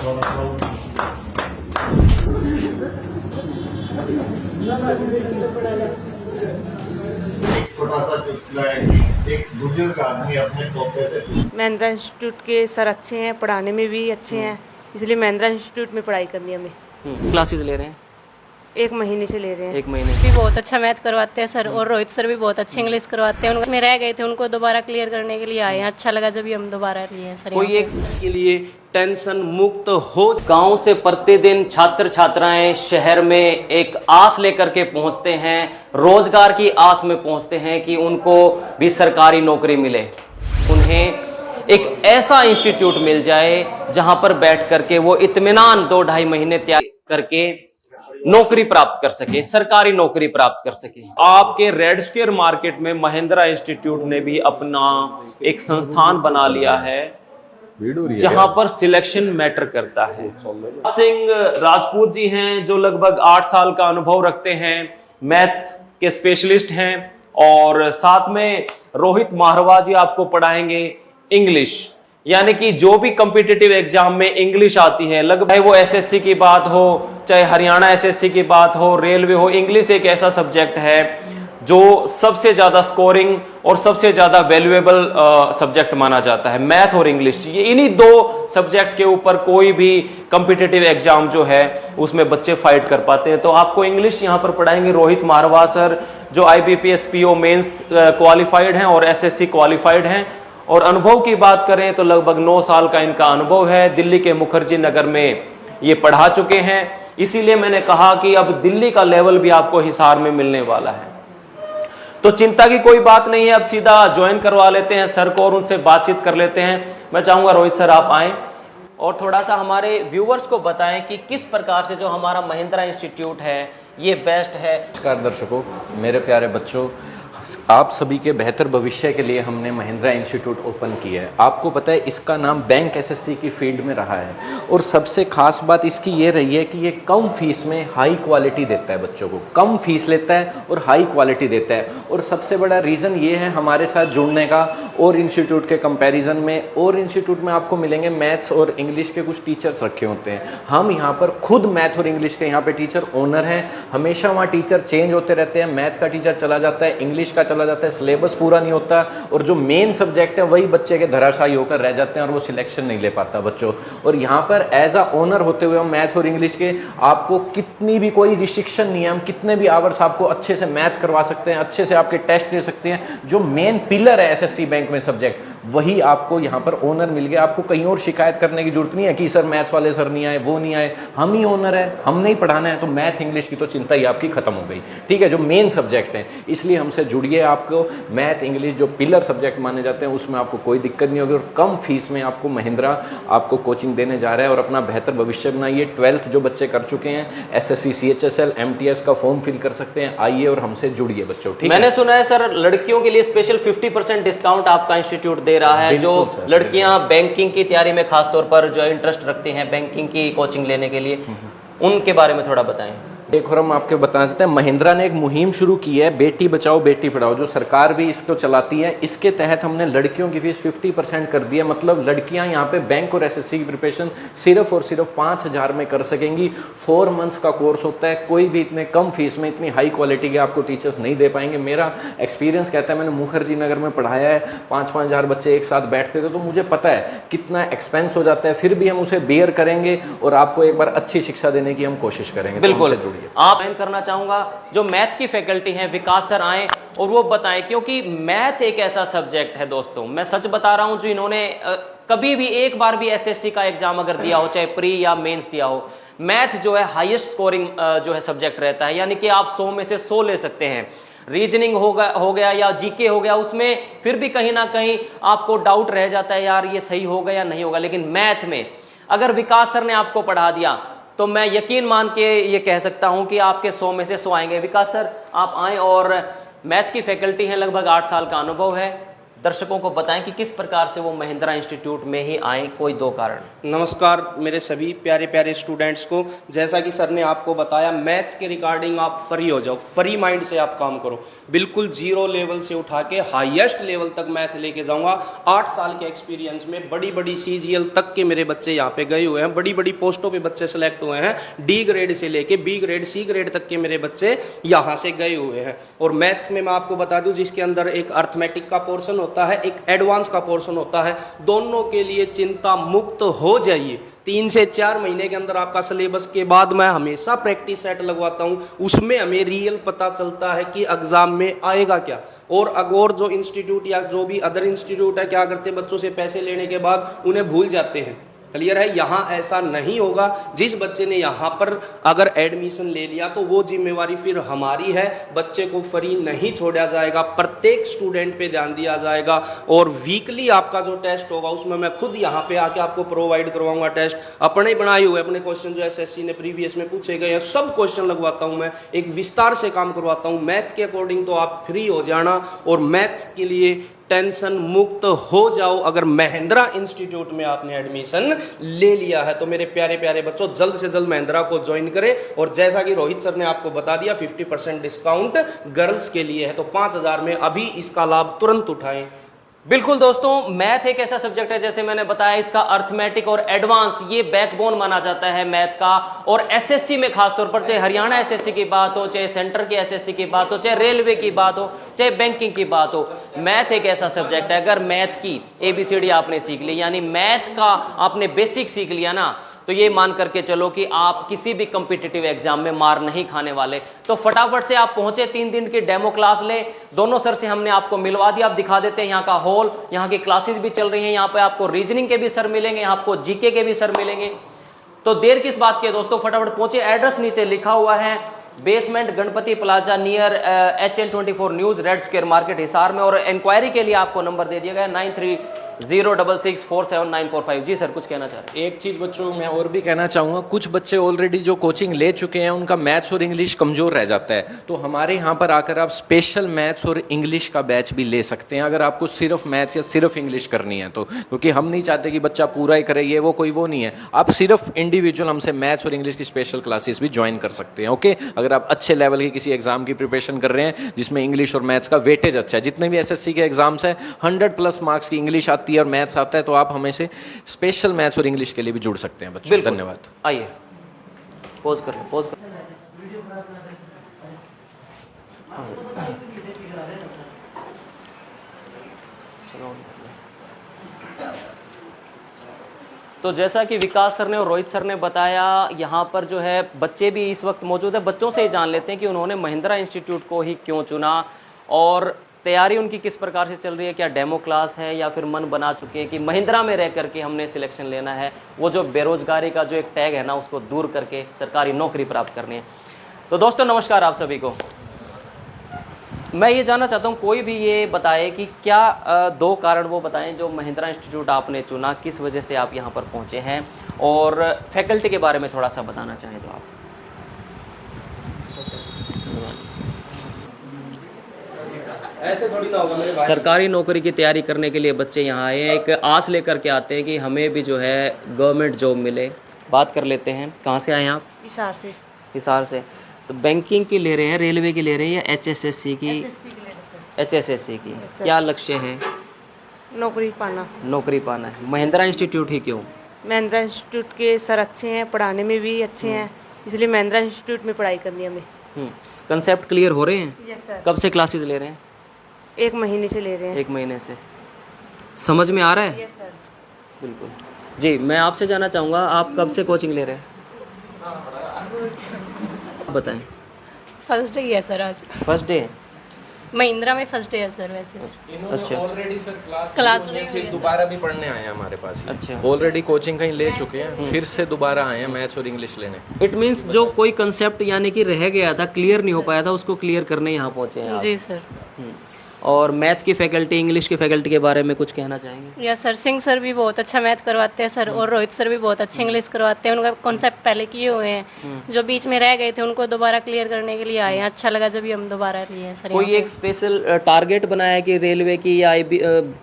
एक छोटा सा चुटकुला है कि एक बुजुर्ग आदमी अपने पोते से महिंद्रा इंस्टीट्यूट के सर अच्छे हैं, पढ़ाने में भी अच्छे हैं, इसलिए महिंद्रा इंस्टीट्यूट में पढ़ाई करनी है हमें। क्लासेस ले रहे हैं 1 महीने से ले रहे हैं। 1 महीने भी बहुत अच्छा मैथ करवाते हैं सर, और रोहित सर भी बहुत अच्छी इंग्लिश करवाते हैं। उनमें रह गए थे, उनको दोबारा क्लियर करने के लिए आए हैं। अच्छा लगा जब हम दोबारा लिए हैं सर। कोई एक के लिए टेंशन मुक्त हो। गांव से प्रतिदिन छात्र छात्राएं शहर में एक आस लेकर के पहुंचते हैं, रोजगार की आस में पहुंचते हैं कि उनको भी सरकारी नौकरी मिले, उन्हें एक ऐसा इंस्टीट्यूट मिल जाए जहां पर बैठ करके वो इत्मीनान 2-2.5 महीने तैयारी करके नौकरी प्राप्त कर सके, सरकारी नौकरी प्राप्त कर सके। आपके रेड स्क्वायर मार्केट में महिंद्रा इंस्टीट्यूट ने भी अपना एक संस्थान बना लिया है जहां पर सिलेक्शन मैटर करता है। सिंह राजपूत जी हैं जो लगभग 8 साल का अनुभव रखते हैं, मैथ्स के स्पेशलिस्ट हैं, और साथ में रोहित मारवा जी आपको पढ़ाएंगे इंग्लिश, यानी कि जो भी कॉम्पिटिटिव एग्जाम में इंग्लिश आती है, लगभग वो एसएससी की बात हो, चाहे हरियाणा एसएससी की बात हो, रेलवे हो, इंग्लिश एक ऐसा सब्जेक्ट है जो सबसे ज्यादा स्कोरिंग और सबसे ज्यादा वैल्यूएबल सब्जेक्ट माना जाता है। मैथ और इंग्लिश, ये इन्हीं 2 सब्जेक्ट के ऊपर कोई भी कॉम्पिटिटिव एग्जाम जो है उसमें बच्चे फाइट कर पाते हैं। तो आपको इंग्लिश यहाँ पर पढ़ाएंगे रोहित मारवा सर, जो IBPS PO मेंस क्वालिफाइड हैं और SSC क्वालिफाइड हैं। और अनुभव की बात करें तो लगभग 9 साल का इनका अनुभव है। दिल्ली के मुखर्जी नगर में ये पढ़ा चुके हैं, इसीलिए मैंने कहा कि अब दिल्ली का लेवल भी आपको हिसार में मिलने वाला है। तो चिंता की कोई बात नहीं है, अब सीधा ज्वाइन करवा लेते हैं सर को और उनसे बातचीत कर लेते हैं। मैं चाहूंगा रोहित सर आप आए और थोड़ा सा हमारे व्यूवर्स को बताएं कि किस प्रकार से जो हमारा महिंद्रा इंस्टीट्यूट है ये बेस्ट है। नमस्कार दर्शकों, मेरे प्यारे बच्चों, आप सभी के बेहतर भविष्य के लिए हमने महिंद्रा इंस्टीट्यूट ओपन किया है। आपको पता है इसका नाम बैंक एसएससी की फील्ड में रहा है, और सबसे खास बात इसकी ये रही है कि ये कम फीस में हाई क्वालिटी देता है बच्चों को, कम फीस लेता है और हाई क्वालिटी देता है। और सबसे बड़ा रीज़न ये है हमारे साथ जुड़ने का, और इंस्टीट्यूट के कंपैरिजन में, और इंस्टीट्यूट में आपको मिलेंगे मैथ्स और इंग्लिश के कुछ टीचर्स रखे होते हैं। हम यहाँ पर खुद मैथ और इंग्लिश के यहाँ पे टीचर ओनर हैं। हमेशा वहाँ टीचर चेंज होते रहते हैं, मैथ का टीचर चला जाता है, इंग्लिश का चला जाता है, सिलेबस पूरा नहीं होता, और जो मेन सब्जेक्ट है वही बच्चे के धराशायी होकर रह जाते हैं और वो सिलेक्शन नहीं ले पाता बच्चों। और यहाँ पर एज अ ओनर होते हुए हम मैथ्स और इंग्लिश के आपको कितनी भी कोई रिस्ट्रिक्शन नहीं है, हम कितने भी आवर्स आपको अच्छे से मैथ्स करवा सकते हैं, अच्छे से आपके टेस्ट दे सकते हैं। जो मेन पिलर है एसएससी बैंक में सब्जेक्ट, वही आपको यहाँ पर ओनर मिल गया। आपको कहीं और शिकायत करने की जरूरत नहीं है कि सर मैथ्स वाले सर नहीं आए, वो नहीं आए, हम ही ओनर है, हमने ही पढ़ाना है। तो मैथ इंग्लिश की तो चिंता ही आपकी खत्म हो गई, ठीक है, जो मेन सब्जेक्ट है। इसलिए हमसे जुड़िए। आपको मैथ इंग्लिश जो पिलर सब्जेक्ट माने जाते हैं उसमें आपको कोई दिक्कत नहीं होगी, और कम फीस में आपको महिंद्रा आपको कोचिंग देने जा रहा है। और अपना बेहतर भविष्य बनाइए। 12th जो बच्चे कर चुके हैं एसएससी CHSL MTS का फॉर्म फिल कर सकते हैं। आइए और हमसे जुड़िए बच्चों, ठीक है। मैंने सुना है सर लड़कियों के लिए स्पेशल 50% डिस्काउंट आपका इंस्टीट्यूट दे रहा है, जो लड़कियां बैंकिंग की तैयारी में खासतौर पर जो इंटरेस्ट रखती हैं बैंकिंग की कोचिंग लेने के लिए, उनके बारे में थोड़ा बताएं। एक और हम आपके बता सकते हैं, महिंद्रा ने एक मुहिम शुरू की है, बेटी बचाओ बेटी पढ़ाओ, जो सरकार भी इसको चलाती है। इसके तहत हमने लड़कियों की फीस 50% कर दी है। मतलब लड़कियां यहाँ पे बैंक और एसएससी की प्रिपरेशन सिर्फ और सिर्फ 5,000 में कर सकेंगी। 4 मंथ्स का कोर्स होता है। कोई भी इतने कम फीस में इतनी हाई क्वालिटी के आपको टीचर्स नहीं दे पाएंगे। मेरा एक्सपीरियंस कहता है, मैंने मुखर्जी नगर में पढ़ाया है, 5-5 हज़ार बच्चे एक साथ बैठते थे, तो मुझे पता है कितना एक्सपेंस हो जाता है। फिर भी हम उसे बेयर करेंगे और आपको एक बार अच्छी शिक्षा देने की हम कोशिश करेंगे। बिल्कुल जुड़िए। आप करना चाहूंगा जो मैथ की फैकल्टी है विकास सर आए और वो बताएं, क्योंकि मैथ एक ऐसा सब्जेक्ट है दोस्तों, मैं सच बता रहा हूं, जो इन्होंने कभी भी एक बार भी एसएससी का एग्जाम अगर दिया हो, चाहे प्री या मेंस दिया हो, मैथ जो है हाईएस्ट स्कोरिंग जो है सब्जेक्ट रहता है। यानी कि आप 100 में से 100 ले सकते हैं। रीजनिंग हो गया या जीके हो गया, उसमें फिर भी कहीं ना कहीं आपको डाउट रह जाता है, यार ये सही होगा या नहीं होगा। लेकिन मैथ में अगर विकास सर ने आपको पढ़ा दिया तो मैं यकीन मान के ये कह सकता हूं कि आपके 100 में से 100 आएंगे। विकास सर आप आए, और मैथ की फैकल्टी है, लगभग 8 साल का अनुभव है, दर्शकों को बताएं कि किस प्रकार से वो महिंद्रा इंस्टीट्यूट में ही आए, कोई 2 कारण। नमस्कार मेरे सभी प्यारे प्यारे स्टूडेंट्स को। जैसा कि सर ने आपको बताया, मैथ्स के रिगार्डिंग आप फ्री हो जाओ, फ्री माइंड से आप काम करो। बिल्कुल जीरो लेवल से उठा के हाईएस्ट लेवल तक मैथ लेके जाऊंगा। 8 साल के एक्सपीरियंस में बड़ी बड़ी CGL तक के मेरे बच्चे यहाँ पे गए हुए हैं, बड़ी बड़ी पोस्टों पे बच्चे सेलेक्ट हुए हैं। D ग्रेड से लेके B ग्रेड C ग्रेड तक के मेरे बच्चे यहाँ से गए हुए हैं। और मैथ्स में मैं आपको बता दूं, जिसके अंदर एक अर्थमेटिक का पोर्शन होता है, एक एडवांस का पोर्शन होता है। दोनों के लिए चिंता मुक्त हो जाइए। 3 से 4 महीने के अंदर आपका सिलेबस के बाद मैं हमेशा प्रैक्टिस सेट लगवाता हूं। उसमें हमें रियल पता चलता है कि एग्जाम में आएगा क्या। और जो इंस्टीट्यूट या जो भी अदर इंस्टीट्यूट है, क्या करते, बच्चों से पैसे लेने के बाद उन्हें भूल जाते हैं। क्लियर है, यहाँ ऐसा नहीं होगा। जिस बच्चे ने यहाँ पर अगर एडमिशन ले लिया तो वो जिम्मेवारी फिर हमारी है। बच्चे को फ्री नहीं छोड़ा जाएगा, प्रत्येक स्टूडेंट पे ध्यान दिया जाएगा। और वीकली आपका जो टेस्ट होगा उसमें मैं खुद यहाँ पे आके आपको प्रोवाइड करवाऊंगा टेस्ट। अपने बनाए हुए अपने क्वेश्चन जो SSC ने प्रीवियस में पूछे गए हैं, सब क्वेश्चन लगवाता हूँ मैं, एक विस्तार से काम करवाता हूँ मैथ्स के अकॉर्डिंग। तो आप फ्री हो जाना और मैथ्स के लिए टेंशन मुक्त हो जाओ। अगर महिंद्रा इंस्टीट्यूट में आपने एडमिशन ले लिया है तो मेरे प्यारे प्यारे बच्चों, जल्द से जल्द महिंद्रा को ज्वाइन करें। और जैसा कि रोहित सर ने आपको बता दिया, 50% डिस्काउंट गर्ल्स के लिए है, तो 5000 में अभी इसका लाभ तुरंत उठाएं। बिल्कुल दोस्तों, मैथ एक ऐसा सब्जेक्ट है, जैसे मैंने बताया, इसका अर्थमेटिक और एडवांस ये बैकबोन माना जाता है मैथ का। और SSC में खासतौर पर, चाहे हरियाणा SSC की बात हो, चाहे सेंटर की SSC की बात हो, चाहे रेलवे की बात हो, चाहे बैंकिंग की बात हो, मैथ एक ऐसा सब्जेक्ट है, अगर मैथ की ABCD आपने सीख ली, यानी मैथ का आपने बेसिक सीख लिया ना, तो ये मान करके चलो कि आप किसी भी कॉम्पिटिटिव एग्जाम में मार नहीं खाने वाले। तो फटाफट से आप पहुंचे, 3 दिन की डेमो क्लास ले। दोनों सर से हमने आपको मिलवा दिया, आप दिखा देते हैं यहाँ का हॉल, यहाँ की क्लासेस भी चल रही हैं। यहाँ पे आपको रीजनिंग के भी सर मिलेंगे, यहाँ आपको GK के भी सर मिलेंगे। तो देर किस बात की है दोस्तों, फटाफट पहुंचे। एड्रेस नीचे लिखा हुआ है, basement Ganpati plaza near HL24 news, red square market Hisar में। और इंक्वायरी के लिए आपको नंबर दे दिया गया 9306647945। जी सर, कुछ कहना चाह रहे हैं? एक चीज़ बच्चों मैं और भी कहना चाहूँगा, कुछ बच्चे ऑलरेडी जो कोचिंग ले चुके हैं उनका मैथ्स और इंग्लिश कमज़ोर रह जाता है, तो हमारे यहाँ पर आकर आप स्पेशल मैथ्स और इंग्लिश का बैच भी ले सकते हैं, अगर आपको सिर्फ मैथ्स या सिर्फ इंग्लिश करनी है तो। क्योंकि हम नहीं चाहते कि बच्चा पूरा ही करे, ये वो नहीं है। आप सिर्फ इंडिविजुअल हमसे मैथ्स और इंग्लिश की स्पेशल क्लासेस भी ज्वाइन कर सकते हैं। ओके, अगर आप अच्छे लेवल की किसी एग्जाम की प्रिपरेशन कर रहे हैं जिसमें इंग्लिश और मैथ्स का वेटेज अच्छा है, जितने भी SSC के एग्जाम्स हैं 100+ मार्क्स की इंग्लिश आती है और मैथ्स आता है, तो आप हमें से स्पेशल मैथ्स और इंग्लिश के लिए भी जुड़ सकते हैं बच्चों। धन्यवाद। आइए पोज कर लो, पोज कर। तो जैसा कि विकास सर ने और रोहित सर ने बताया, यहाँ पर जो है बच्चे भी इस वक्त मौजूद है। बच्चों से ही जान लेते हैं कि उन्होंने महिंद्रा इंस्टीट्यूट को ही क्यों चुना और तैयारी उनकी किस प्रकार से चल रही है। क्या डेमो क्लास है या फिर मन बना चुके हैं कि महिंद्रा में रह करके हमने सिलेक्शन लेना है, वो जो बेरोजगारी का जो एक टैग है ना, उसको दूर करके सरकारी नौकरी प्राप्त करनी है। तो दोस्तों नमस्कार आप सभी को। मैं ये जानना चाहता हूँ, कोई भी ये बताए कि क्या 2 कारण वो बताएं जो महिंद्रा इंस्टीट्यूट आपने चुना, किस वजह से आप यहाँ पर पहुँचे हैं, और फैकल्टी के बारे में थोड़ा सा बताना चाहें तो आप। ऐसे थोड़ी ना होगा मेरे भाई। सरकारी नौकरी की तैयारी करने के लिए बच्चे यहाँ आए हैं, एक आस लेकर के आते हैं कि हमें भी जो है गवर्नमेंट जॉब मिले। बात कर लेते हैं, कहाँ से आए हैं आप? हिसार से। हिसार से। तो बैंकिंग की ले रहे हैं, रेलवे की ले रहे हैं, या HSSC की? HSSC की। क्या लक्ष्य है? नौकरी पाना। नौकरी पाना है। महिंद्रा इंस्टीट्यूट ही क्यों? महिंद्रा इंस्टीट्यूट के सर अच्छे हैं, पढ़ाने में भी अच्छे हैं, इसलिए महिंद्रा इंस्टीट्यूट में पढ़ाई करनी है हमें। कंसेप्ट क्लियर हो रहे हैं? Yes sir. कब से क्लासेस ले रहे हैं? 1 महीने से ले रहे हैं। 1 महीने से। समझ में आ रहा है? Yes sir. बिल्कुल जी। मैं आपसे जानना चाहूँगा, आप कब से कोचिंग ले रहे हैं? बताएं। फर्स्ट डे ही है सर आज। First day? महिंद्रा में फर्स्ट डे है सर वैसे। अच्छा। ऑलरेडी सर क्लास ली, फिर दोबारा भी पढ़ने आए हैं हमारे पास। अच्छा। ऑलरेडी कोचिंग कहीं ले चुके हैं, फिर से दोबारा आए हैं मैथ्स और इंग्लिश लेने। इट मीन्स जो कोई कंसेप्ट यानी कि रह गया था, क्लियर नहीं हो पाया था, उसको क्लियर करने यहाँ पहुँचे हैं आप। जी सर। और मैथ की फैकल्टी, इंग्लिश की फैकल्टी के बारे में कुछ कहना चाहेंगे? या सर, सिंह सर भी बहुत अच्छा मैथ करवाते हैं सर, और रोहित सर भी बहुत अच्छी इंग्लिश करवाते हैं। उनका कॉन्सेप्ट पहले किए हुए हैं, जो बीच में रह गए थे उनको दोबारा क्लियर करने के लिए आए हैं। अच्छा लगा जब हम दोबारा लिए हैं सर। कोई एक स्पेशल टारगेट बनाया है कि रेलवे की या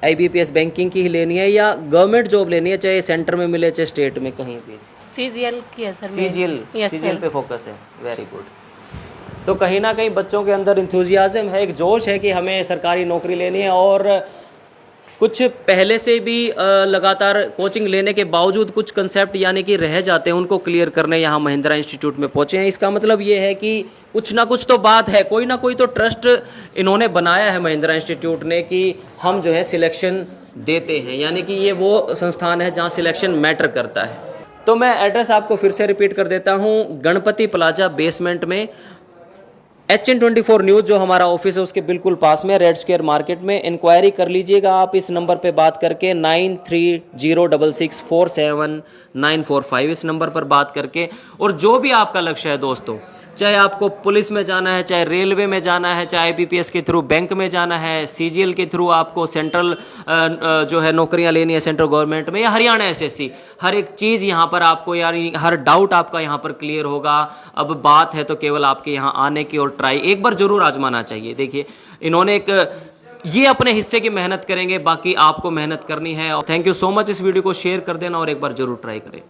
IBPS बैंकिंग की ही लेनी है या गवर्नमेंट जॉब लेनी है, चाहे सेंटर में मिले चाहे स्टेट में कहीं भी? CGL की है सर। CGL पे फोकस है, वेरी गुड। तो कहीं ना कहीं बच्चों के अंदर इंथुजियाज्म है, एक जोश है कि हमें सरकारी नौकरी लेनी है, और कुछ पहले से भी लगातार कोचिंग लेने के बावजूद कुछ कंसेप्ट यानी कि रह जाते हैं, उनको क्लियर करने यहाँ महिंद्रा इंस्टीट्यूट में पहुँचे हैं। इसका मतलब ये है कि कुछ ना कुछ तो बात है, कोई ना कोई तो ट्रस्ट इन्होंने बनाया है महिंद्रा इंस्टीट्यूट ने कि हम जो है सिलेक्शन देते हैं, यानी कि ये वो संस्थान है जहाँ सिलेक्शन मैटर करता है। तो मैं एड्रेस आपको फिर से रिपीट कर देता हूँ, गणपति प्लाजा बेसमेंट में HN24 न्यूज़ जो हमारा ऑफिस है उसके बिल्कुल पास में रेड स्क्वायर मार्केट में। इंक्वायरी कर लीजिएगा आप इस नंबर पे बात करके 9306647945, इस नंबर पर बात करके। और जो भी आपका लक्ष्य है दोस्तों, चाहे आपको पुलिस में जाना है, चाहे रेलवे में जाना है, चाहे IBPS के थ्रू बैंक में जाना है, CGL के थ्रू आपको सेंट्रल जो है नौकरियां लेनी है सेंट्रल गवर्नमेंट में, या हरियाणा SSC, हर एक चीज़ यहाँ पर आपको, यानी हर डाउट आपका यहाँ पर क्लियर होगा। अब बात है तो केवल आपके यहाँ आने की, और ट्राई एक बार जरूर आजमाना चाहिए। देखिए इन्होंने ये अपने हिस्से की मेहनत करेंगे, बाकी आपको मेहनत करनी है। और थैंक यू सो मच, इस वीडियो को शेयर कर देना और एक बार जरूर ट्राई करें।